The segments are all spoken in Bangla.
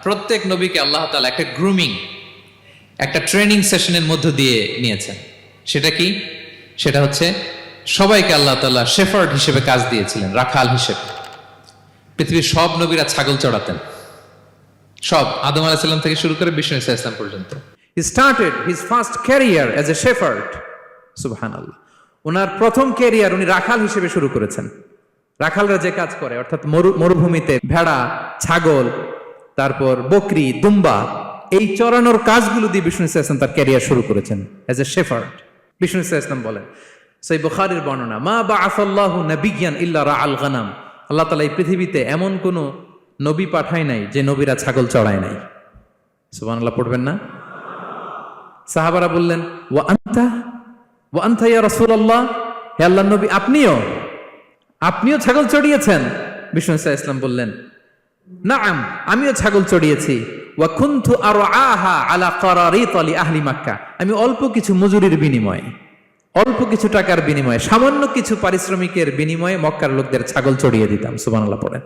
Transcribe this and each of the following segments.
প্রত্যেক নবীকে আল্লাহ তাআলা একটা গ্রুমিং, একটা ট্রেনিং সেশনের মধ্য দিয়ে নিয়েছেন। সেটা কি? সেটা হচ্ছে সবাইকে আল্লাহ তাআলা শেফার্ড হিসেবে কাজ দিয়েছিলেন, রাখাল হিসেবে। পৃথিবীর সব নবীরা ছাগল চড়াতেন, সব, আদম আলাইহিস সালাম থেকে শুরু করে বিষ্ণু ঈসা ইসলাম পর্যন্ত। He started his first career as a shepherd. সুবহানাল্লাহ। ওনার প্রথম ক্যারিয়ার উনি রাখাল হিসেবে শুরু করেছেন। রাখালরা যে কাজ করে, অর্থাৎ মরুভূমিতে ভেড়া, ছাগল, তারপর বকরি, দুম্বা, এই চড়ানোর কাজগুলো দিয়ে বিষ্ণু ঈসা ইসলাম তার ক্যারিয়ার শুরু করেছেন এজ এ শেফার্ড। বিষ্ণু ঈসা ইসলাম বলেন, সহিহ বুখারীর বর্ণনা, মা বাআসাল্লাহু নাবিয়্যান ইল্লা রাআল গানাম। আল্লাহ তাআলা এই পৃথিবীতে এমন কোন নবী পাঠায় নাই যে নবীরা ছাগল চড়ায় নাই। সুবহানাল্লাহ পড়বেন না? সাহাবারা বললেন, ওয়া আনতা ইয়া রাসূলুল্লাহ, হে আল্লাহর নবী, আপনিও ছাগল চড়িয়েছেন? বিষ্ণু ঈসা ইসলাম বললেন, নাআম, আমিও ছাগল চড়িয়েছি। ওয়া কুনতু আরআহা আলা কারারিত লি আহলি মক্কা। আমি অল্প কিছু মজুরির বিনিময়ে, অল্প কিছু টাকার বিনিময়ে, সামান্য কিছু পারিশ্রমিকের বিনিময়ে মক্কার লোকদের ছাগল চড়িয়ে দিতাম। সুবহানাল্লাহ পড়েন।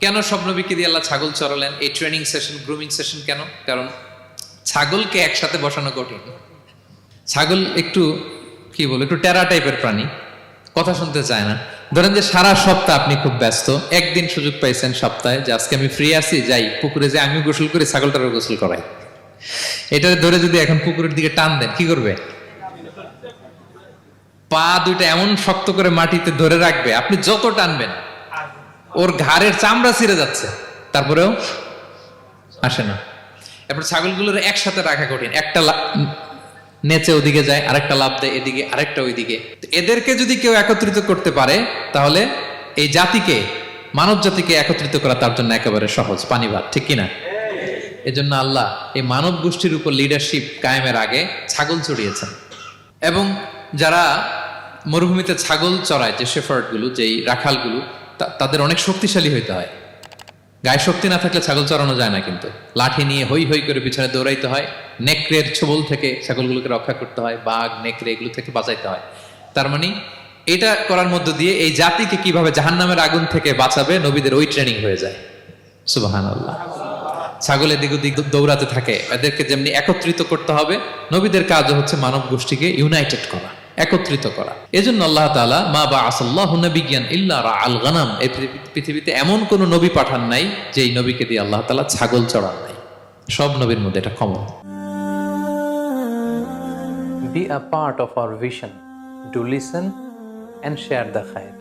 কেন সব নবীকে দিয়ে আল্লাহ ছাগল চড়ালেন? এই ট্রেনিং সেশন, গ্রুমিং সেশন কেন? কারণ ছাগলকে একসাথে বসানো কঠিন। ছাগল একটু কি বলে, একটু টেরা টাইপের প্রাণী, কথা শুনতে চায় না। ধরেন যে সারা সপ্তাহ আপনি খুব ব্যস্ত, একদিন সুযোগ পাইছেন সপ্তাহে যে আজকে আমি ফ্রি আছি, যাই পুকুরে যাই, আমিও গোসল করি, ছাগলটারও গোসল করাই। এটা ধরে যদি এখন পুকুরের দিকে টান দেন, কি করবে? পা দুইটা এমন শক্ত করে মাটিতে ধরে রাখবে, আপনি যত টানবেন ওর ঘাড়ের চামড়া ছিঁড়ে যাচ্ছে, তারপরেও আসে না। এরপর ছাগলগুলোর একসাথে রাখা কঠিন, একটা নেচে ওদিকে যায়, আরেকটা লাফ দেয় এদিকে, আরেকটা ওইদিকে। এদেরকে যদি কেউ একত্রিত করতে পারে, তাহলে এই জাতিকে, মানব জাতিকে একত্রিত করা তার জন্য একেবারে সহজ, পানি ভাত, ঠিক কিনা? এজন্য আল্লাহ এই মানব গোষ্ঠীর উপর লিডারশিপ কায়েমের আগে ছাগল চড়িয়েছেন। এবং যারা মরুভূমিতে ছাগল চড়ায়, যে শেফার্ড গুলো, যেই রাখালগুলো, তাদের অনেক শক্তিশালী হইতে হয়। গায়ে শক্তি না থাকলে ছাগল চড়ানো যায় না, কিন্তু লাঠি নিয়ে হই হই করে পিছনে দৌড়াইতে হয়, নেকড়ের ছোবল থেকে ছাগলগুলোকে রক্ষা করতে হয়, বাঘ, নেকড়ে এগুলো থেকে বাঁচাইতে হয়। তার মানে এটা করার মধ্য দিয়ে এই জাতিকে কিভাবে জাহান্নামের আগুন থেকে বাঁচাবে, নবীদের ওই ট্রেনিং হয়ে যায়। সুবহানাল্লাহ। ছাগল এদিক ওদিক দৌড়াতে থাকে, এদেরকে যেমনি একত্রিত করতে হবে, নবীদের কাজও হচ্ছে মানব গোষ্ঠীকে ইউনাইটেড করা, একত্রিত করা। এজন্য আল্লাহ তাআলা মা বাআসাল্লাহু নাবিয়্যান ইল্লা রাআল গানাম, এই পৃথিবীতে এমন কোন নবী পাঠান নাই যে এই নবীকে দিয়ে আল্লাহ তাআলা ছাগল চড়ান নাই। সব নবীর মধ্যে এটা common. Be a part of our vision. Do listen and share the khair.